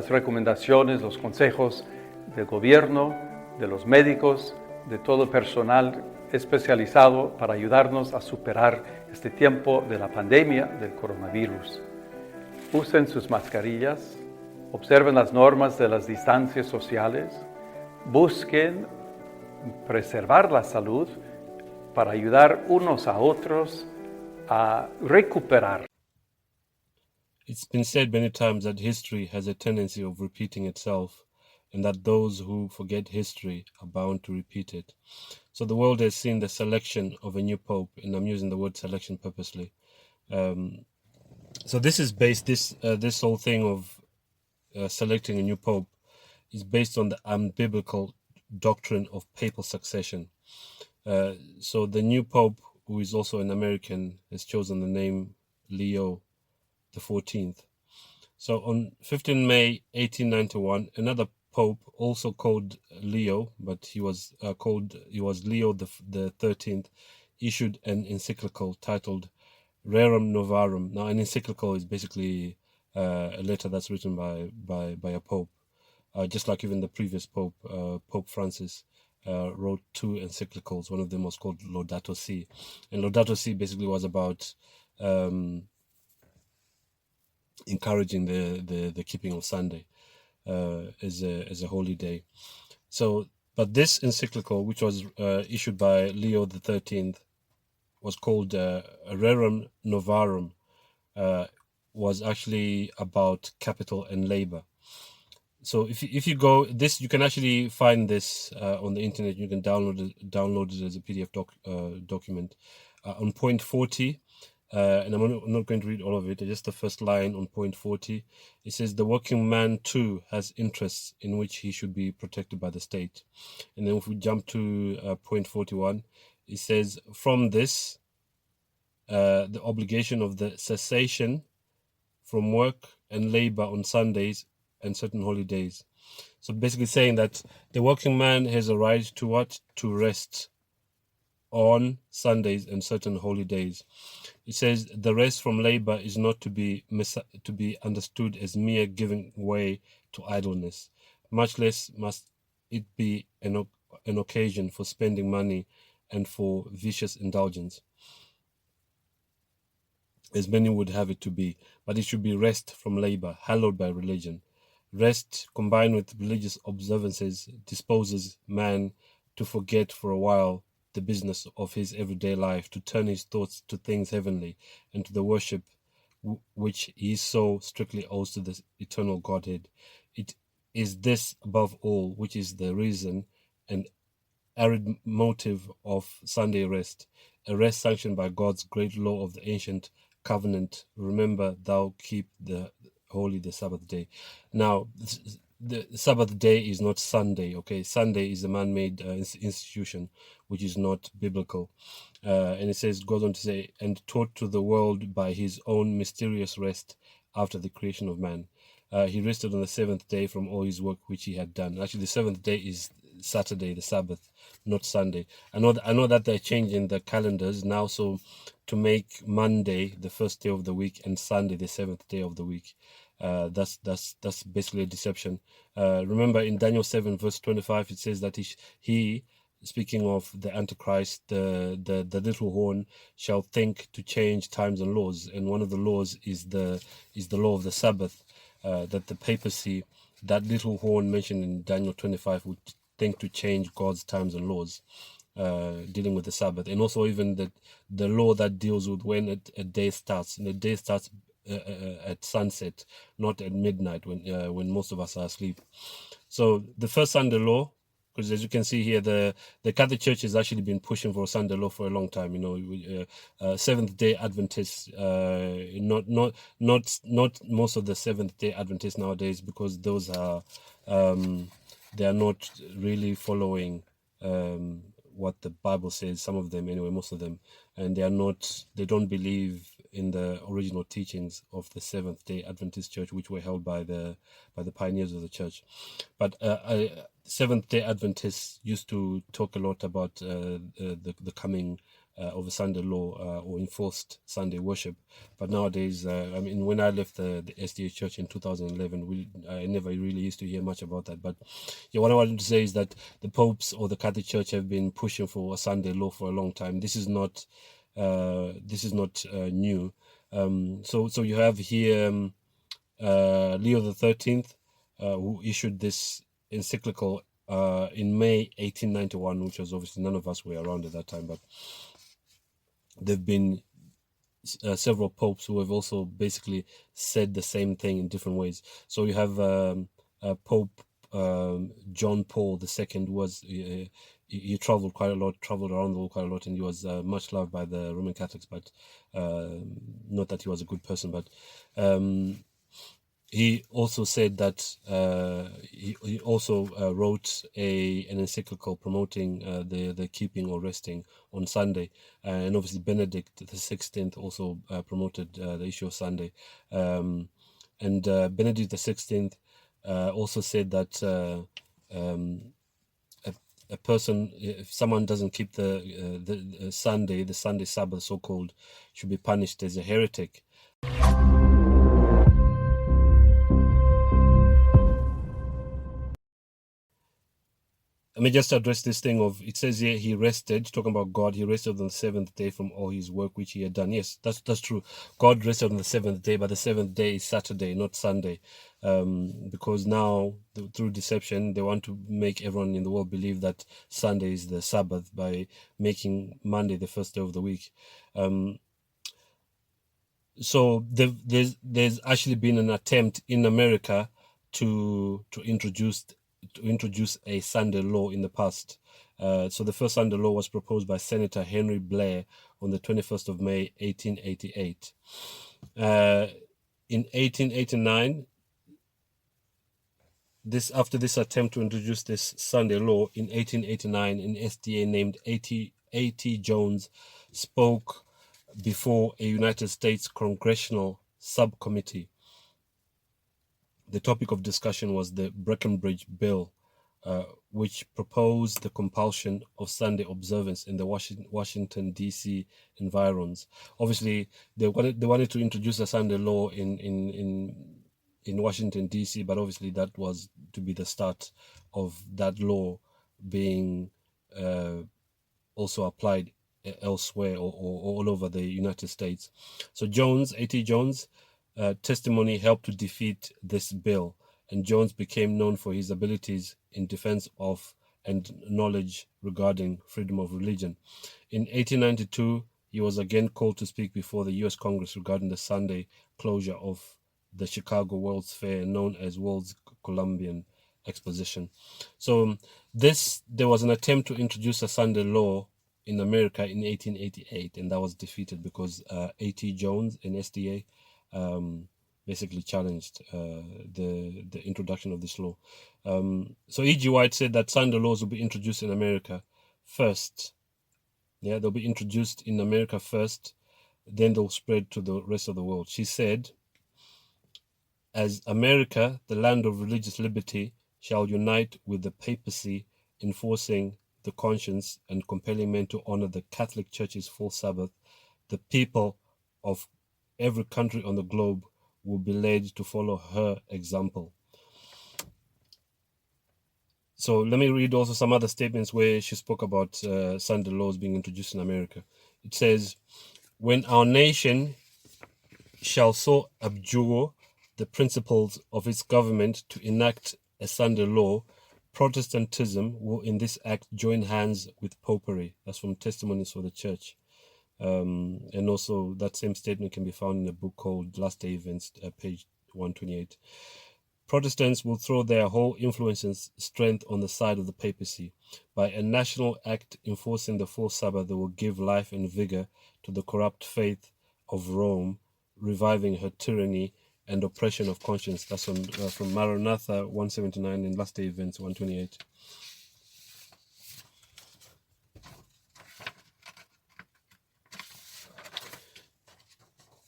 Las recomendaciones, los consejos del gobierno, de los médicos, de todo el personal especializado para ayudarnos a superar este tiempo de la pandemia del coronavirus. Usen sus mascarillas, observen las normas de las distancias sociales, busquen preservar la salud para ayudar unos a otros a recuperar. It's been said many times that history has a tendency of repeating itself, and that those who forget history are bound to repeat it. So the world has seen the selection of a new pope, and I'm using the word selection purposely. So this is based, this whole thing of selecting a new pope is based on the unbiblical doctrine of papal succession. So the new pope, who is also an American, has chosen the name Leo XIV. So on 15 May 1891, another pope, also called Leo, but he was Leo the 13th, issued an encyclical titled Rerum Novarum. Now, an encyclical is basically a letter that's written by a pope, just like even the previous pope, Pope Francis, wrote two encyclicals. One of them was called Laudato Si, and Laudato Si basically was about encouraging the keeping of Sunday as a holy day. So, but this encyclical, which was issued by Leo XIII, was called Rerum Novarum, was actually about capital and labor. So if you go this, you can actually find this on the internet. You can download it as a PDF document on point 40. And I'm not going to read all of it, just the first line on point 40. It says, the working man too has interests in which he should be protected by the state. And then if we jump to point 41, it says, from this, the obligation of the cessation from work and labor on Sundays and certain holidays. So basically saying that the working man has a right to what? To rest on Sundays and certain holy days. It says the rest from labor is not to be understood as mere giving way to idleness. Much less must it be an occasion for spending money and for vicious indulgence, as many would have it to be, but it should be rest from labor, hallowed by religion. Rest combined with religious observances disposes man to forget for a while the business of his everyday life, to turn his thoughts to things heavenly and to the worship which he so strictly owes to the eternal Godhead. It is this above all which is the reason and arid motive of Sunday rest, a rest sanctioned by God's great law of the ancient covenant. Remember, thou keep the holy the Sabbath day. Now, the Sabbath day is not Sunday, okay? Sunday is a man-made institution, which is not biblical. And it says, goes on to say, and taught to the world by his own mysterious rest after the creation of man. He rested on the seventh day from all his work which he had done. Actually, the seventh day is Saturday, the Sabbath, not Sunday. I know that they're changing the calendars now, so to make Monday the first day of the week and Sunday the seventh day of the week. That's basically a deception. Remember in Daniel 7 verse 25, it says that he speaking of the Antichrist, the little horn shall think to change times and laws, and one of the laws is the law of the Sabbath. That the papacy, that little horn mentioned in Daniel 25, would think to change God's times and laws dealing with the Sabbath, and also even the law that deals with when a day starts, and the day starts at sunset, not at midnight when most of us are asleep. So the first Sunday law, because as you can see here, the Catholic Church has actually been pushing for a Sunday law for a long time. Seventh Day Adventists, not most of the Seventh Day Adventists nowadays, because those are they are not really following what the Bible says. Some of them, anyway, most of them, and they don't believe in the original teachings of the Seventh Day Adventist Church, which were held by the pioneers of the church. But Seventh Day Adventists used to talk a lot about the coming of a Sunday law or enforced Sunday worship. But nowadays, I mean, when I left the SDA Church in 2011, I never really used to hear much about that. But yeah, what I wanted to say is that the popes or the Catholic Church have been pushing for a Sunday law for a long time. This is not new. So you have here Leo XIII, who issued this encyclical in May 1891, which was obviously none of us were around at that time, but there've been several popes who have also basically said the same thing in different ways. So you have Pope John Paul II was he traveled quite a lot, traveled around the world quite a lot, and he was much loved by the Roman Catholics. But not that he was a good person, but he also said that he also wrote an encyclical promoting the keeping or resting on Sunday, and obviously Benedict XVI also promoted the issue of Sunday, and Benedict XVI also said that a person, if someone doesn't keep the Sunday Sabbath, so called, should be punished as a heretic. Let me just address this thing of, it says here he rested, talking about God, he rested on the seventh day from all his work which he had done. Yes, that's true. God rested on the seventh day, but the seventh day is Saturday, not Sunday. Because now, through deception, they want to make everyone in the world believe that Sunday is the Sabbath by making Monday the first day of the week. So there's actually been an attempt in America to introduce a Sunday law in the past. So the first Sunday law was proposed by Senator Henry Blair on the 21st of May, 1888. In 1889, after this attempt to introduce this Sunday law, in 1889, an SDA named A.T. Jones spoke before a United States congressional subcommittee. The topic of discussion was the Breckinridge Bill, which proposed the compulsion of Sunday observance in the Washington D.C. environs. Obviously, they wanted to introduce a Sunday law in Washington D.C., but obviously that was to be the start of that law being also applied elsewhere or all over the United States. So A.T. Jones' testimony helped to defeat this bill, and Jones became known for his abilities in defense of and knowledge regarding freedom of religion. In 1892, he was again called to speak before the U.S. Congress regarding the Sunday closure of the Chicago World's Fair, known as World's Columbian Exposition. So there was an attempt to introduce a Sunday law in America in 1888, and that was defeated because A.T. Jones, an SDA, basically challenged the introduction of this law. So E.G. White said that Sunday laws will be introduced in America first. Yeah, they'll be introduced in America first, then they'll spread to the rest of the world. She said, as America, the land of religious liberty, shall unite with the papacy, enforcing the conscience and compelling men to honor the Catholic Church's full Sabbath, the people of every country on the globe will be led to follow her example. So let me read also some other statements where she spoke about Sunday laws being introduced in America. It says, when our nation shall so abjure the principles of its government to enact a Sunday law, Protestantism will in this act join hands with popery. That's from Testimonies for the Church. And also that same statement can be found in a book called Last Day Events, page 128. Protestants will throw their whole influence and strength on the side of the papacy. By a national act enforcing the full Sabbath, they will give life and vigor to the corrupt faith of Rome, reviving her tyranny and oppression of conscience. That's from Maranatha 179 and Last Day Events 128.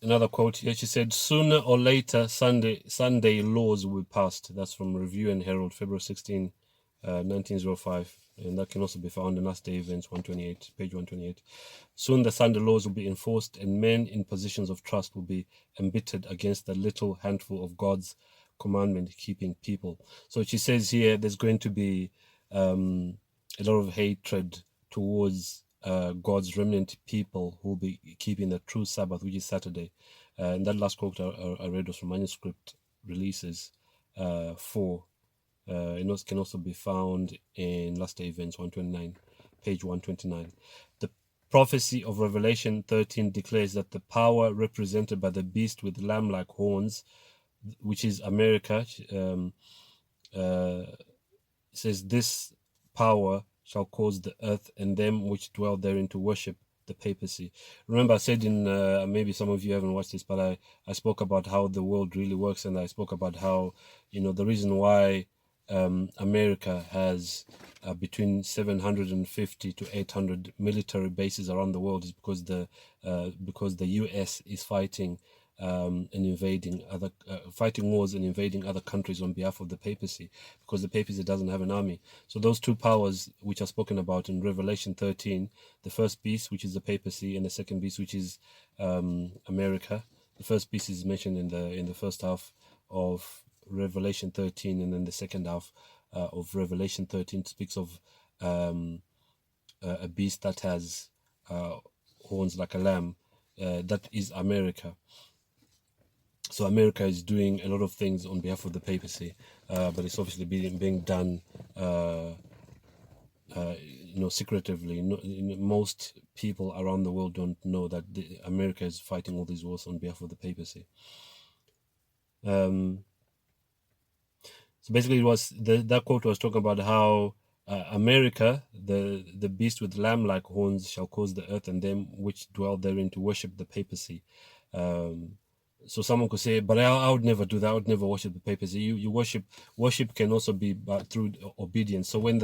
Another quote here, she said, sooner or later Sunday laws will be passed. That's from Review and Herald, February 16, 1905. and that can also be found in Last Day Events 128, page 128. Soon the Sunday laws will be enforced, and men in positions of trust will be embittered against the little handful of God's commandment-keeping people. So she says here there's going to be a lot of hatred towards God's remnant people who will be keeping the true Sabbath, which is Saturday. And that last quote I read was from Manuscript Releases 4. It can also be found in Last Day Events 129, page 129. The prophecy of Revelation 13 declares that the power represented by the beast with lamb-like horns, which is America, says this power shall cause the earth and them which dwell therein to worship the papacy. Remember, I said in maybe some of you haven't watched this, but I spoke about how the world really works, and I spoke about how the reason why America has between 750 to 800 military bases around the world is because the US is fighting and invading fighting wars and invading other countries on behalf of the papacy, because the papacy doesn't have an army. So those two powers which are spoken about in Revelation 13, the first beast, which is the papacy, and the second beast, which is America. The first beast is mentioned in the first half of Revelation 13, and then the second half of Revelation 13 speaks of a beast that has horns like a lamb. That is America. So America is doing a lot of things on behalf of the papacy, but it's obviously being done, secretively. Most people around the world don't know that America is fighting all these wars on behalf of the papacy. So basically, it was that quote was talking about how America, the beast with lamb-like horns, shall cause the earth and them which dwell therein to worship the papacy. So someone could say, but I would never do that. I would never worship the papacy. You worship can also be through obedience. So when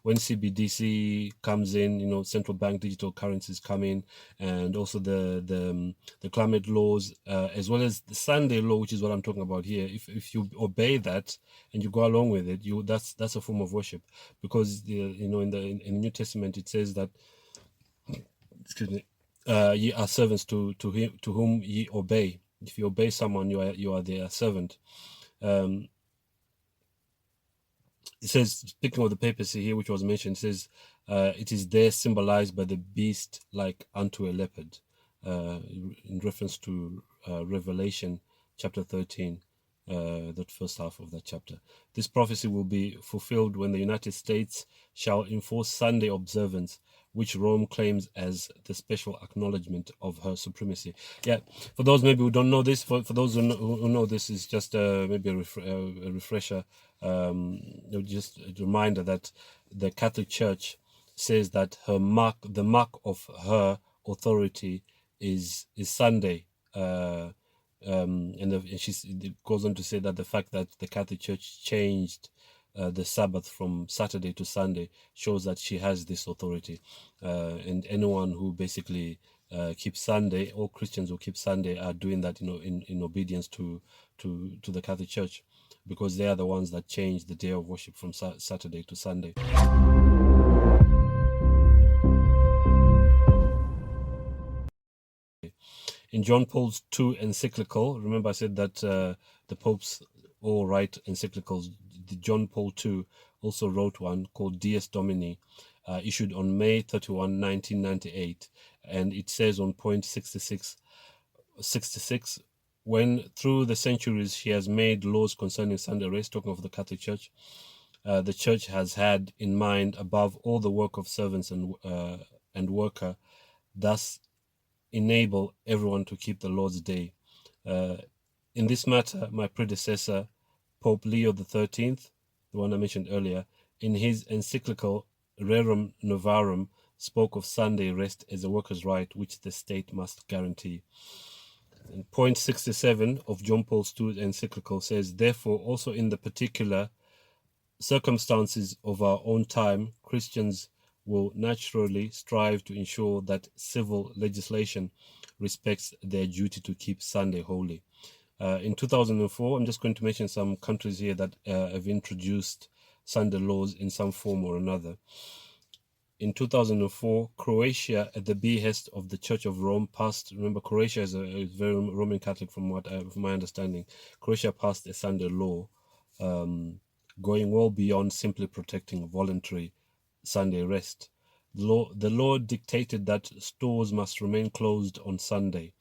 CBDC comes in, central bank digital currencies come in, and also the climate laws, as well as the Sunday law, which is what I'm talking about here. If you obey that and you go along with it, that's a form of worship, because in the New Testament it says that, excuse me, ye are servants to him to whom ye obey. If you obey someone, you are their servant. It says, speaking of the papacy here, which was mentioned, it says it is there symbolized by the beast like unto a leopard, in reference to Revelation chapter 13, that first half of that chapter. This prophecy will be fulfilled when the United States shall enforce Sunday observance, which Rome claims as the special acknowledgement of her supremacy. Yeah, for those maybe who don't know this, for those who know this, is just maybe a refresher, just a reminder that the Catholic Church says that the mark of her authority is Sunday. It goes on to say that the fact that the Catholic Church changed the Sabbath from Saturday to Sunday shows that she has this authority, and anyone who basically keeps Sunday, all Christians who keep Sunday, are doing that, in obedience to the Catholic Church, because they are the ones that changed the day of worship from Saturday to Sunday. In John Paul's II encyclical, remember I said that the popes all write encyclicals. John Paul II also wrote one called Dies Domini, issued on May 31, 1998, and it says on point 66, when through the centuries she has made laws concerning Sunday rest, talking of the Catholic Church, the Church has had in mind above all the work of servants and worker, thus enable everyone to keep the Lord's Day. In this matter, my predecessor, Pope Leo XIII, the one I mentioned earlier, in his encyclical Rerum Novarum, spoke of Sunday rest as a worker's right which the state must guarantee. And point 67 of John Paul II's encyclical says, therefore, also in the particular circumstances of our own time, Christians will naturally strive to ensure that civil legislation respects their duty to keep Sunday holy. In 2004, I'm just going to mention some countries here that have introduced Sunday laws in some form or another. In 2004, Croatia, at the behest of the Church of Rome, passed. Remember, Croatia is a very Roman Catholic, from my understanding. Croatia passed a Sunday law, going well beyond simply protecting voluntary Sunday rest. The law dictated that stores must remain closed on Sunday,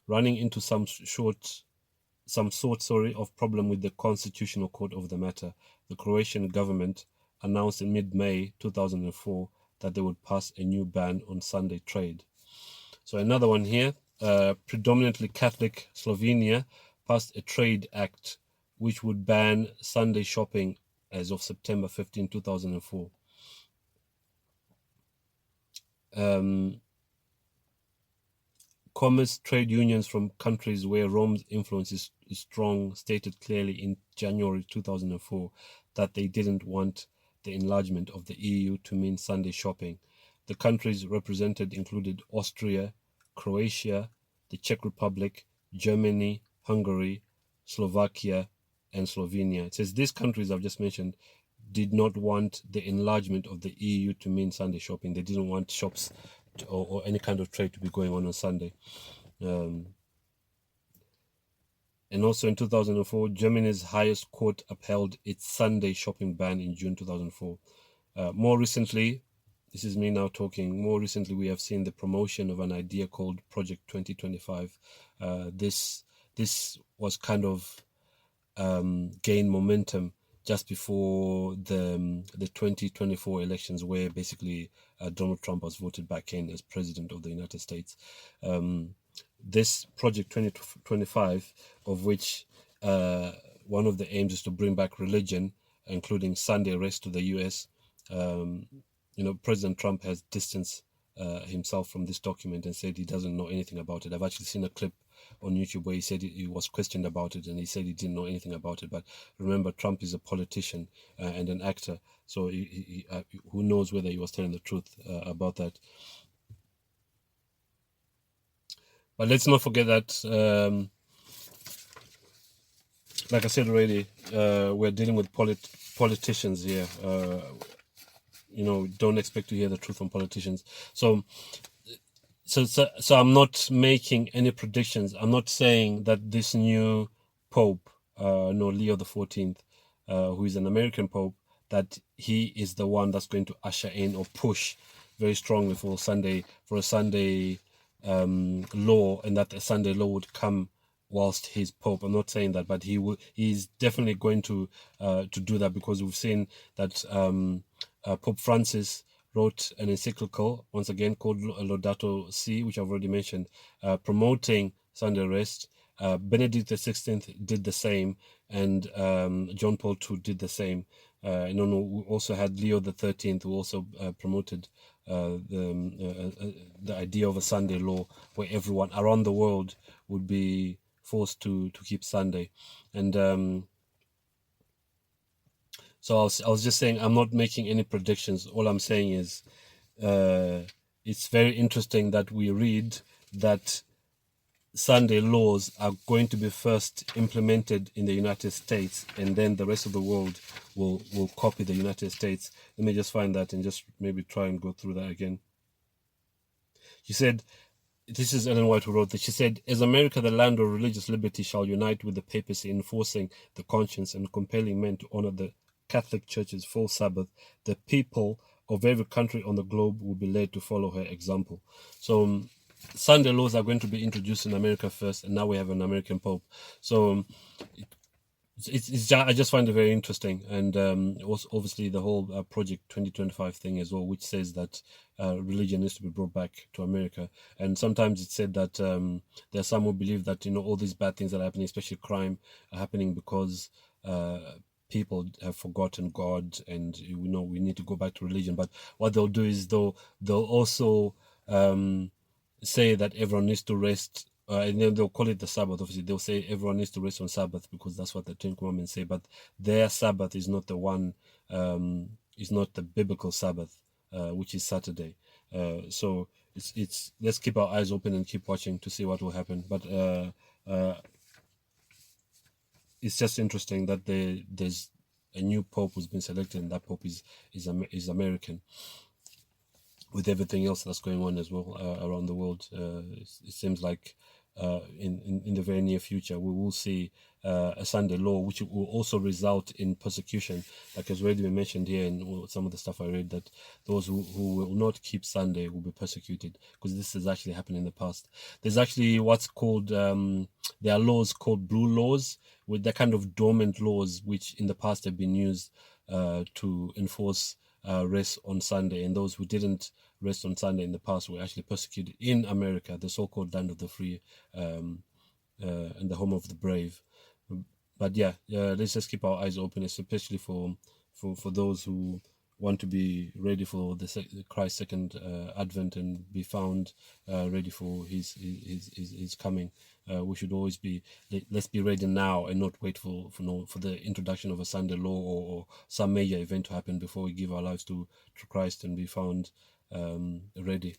running into some sort of problem with the Constitutional Court of the matter. The Croatian government announced in mid-May 2004 that they would pass a new ban on Sunday trade. So another one here, predominantly Catholic Slovenia passed a trade act which would ban Sunday shopping as of September 15, 2004. Commerce trade unions from countries where Rome's influence is strong stated clearly in January 2004 that they didn't want the enlargement of the EU to mean Sunday shopping. The countries represented included Austria, Croatia, the Czech Republic, Germany, Hungary, Slovakia, and Slovenia. It says these countries I've just mentioned did not want the enlargement of the EU to mean Sunday shopping. They didn't want shops or any kind of trade to be going on Sunday. And also in 2004, Germany's highest court upheld its Sunday shopping ban in June 2004. More recently, this is me now talking, more recently we have seen the promotion of an idea called Project 2025. This was kind of gained momentum just before the 2024 elections, where basically Donald Trump was voted back in as president of the United States. This Project 2025, of which one of the aims is to bring back religion, including Sunday rest to the US. President Trump has distanced himself from this document and said he doesn't know anything about it. I've actually seen a clip on YouTube where he said he was questioned about it and he said he didn't know anything about it. But remember, Trump is a politician and an actor, so who knows whether he was telling the truth about that. But let's not forget that, like I said already, we're dealing with politicians here. Don't expect to hear the truth from politicians. So I'm not making any predictions. I'm not saying that this new Pope, Leo XIV, who is an American Pope, that he is the one that's going to usher in or push very strongly for a Sunday law, and that a Sunday law would come whilst he's Pope. I'm not saying that, but he's definitely going to do that, because we've seen that Pope Francis wrote an encyclical, once again, called Laudato Si, which I've already mentioned, promoting Sunday rest. Benedict XVI did the same, and John Paul II did the same. We also had Leo XIII, who also promoted the idea of a Sunday law where everyone around the world would be forced to keep Sunday. And so I was just saying, I'm not making any predictions. All I'm saying is it's very interesting that we read that Sunday laws are going to be first implemented in the United States, and then the rest of the world will copy the United States. Let me just find that and just maybe try and go through that again. She said, this is Ellen White who wrote that. She said, as America, the land of religious liberty, shall unite with the papacy in enforcing the conscience and compelling men to honor the Catholic Church's full Sabbath, the people of every country on the globe will be led to follow her example. So Sunday laws are going to be introduced in America first, and now we have an American Pope. So I just find it very interesting, and also obviously the whole Project 2025 thing as well, which says that religion needs to be brought back to America. And sometimes it's said that there are some who believe that all these bad things that are happening, especially crime, are happening because people have forgotten God, and we need to go back to religion. But what they'll do is they'll also say that everyone needs to rest, and then they'll call it the Sabbath. Obviously, they'll say everyone needs to rest on Sabbath because that's what the Ten Commandments say. But their Sabbath is not the one, is not the biblical Sabbath, which is Saturday. So it's let's keep our eyes open and keep watching to see what will happen. But it's just interesting that there's a new pope who's been selected, and that pope is American. With everything else that's going on as well around the world, it seems like in the very near future we will see a Sunday law, which will also result in persecution, like has already been mentioned here in some of the stuff I read, that those who will not keep Sunday will be persecuted, because this has actually happened in the past. There's actually what's called there are laws called blue laws, with the kind of dormant laws which in the past have been used to enforce rest on Sunday, and those who didn't rest on Sunday in the past were actually persecuted in America, the so-called land of the free, and the home of the brave. But yeah, let's just keep our eyes open, especially for those who want to be ready for the Christ's second advent and be found ready for his coming. We should always be, let's be ready now and not wait for the introduction of a Sunday law or some major event to happen before we give our lives to Christ and be found ready.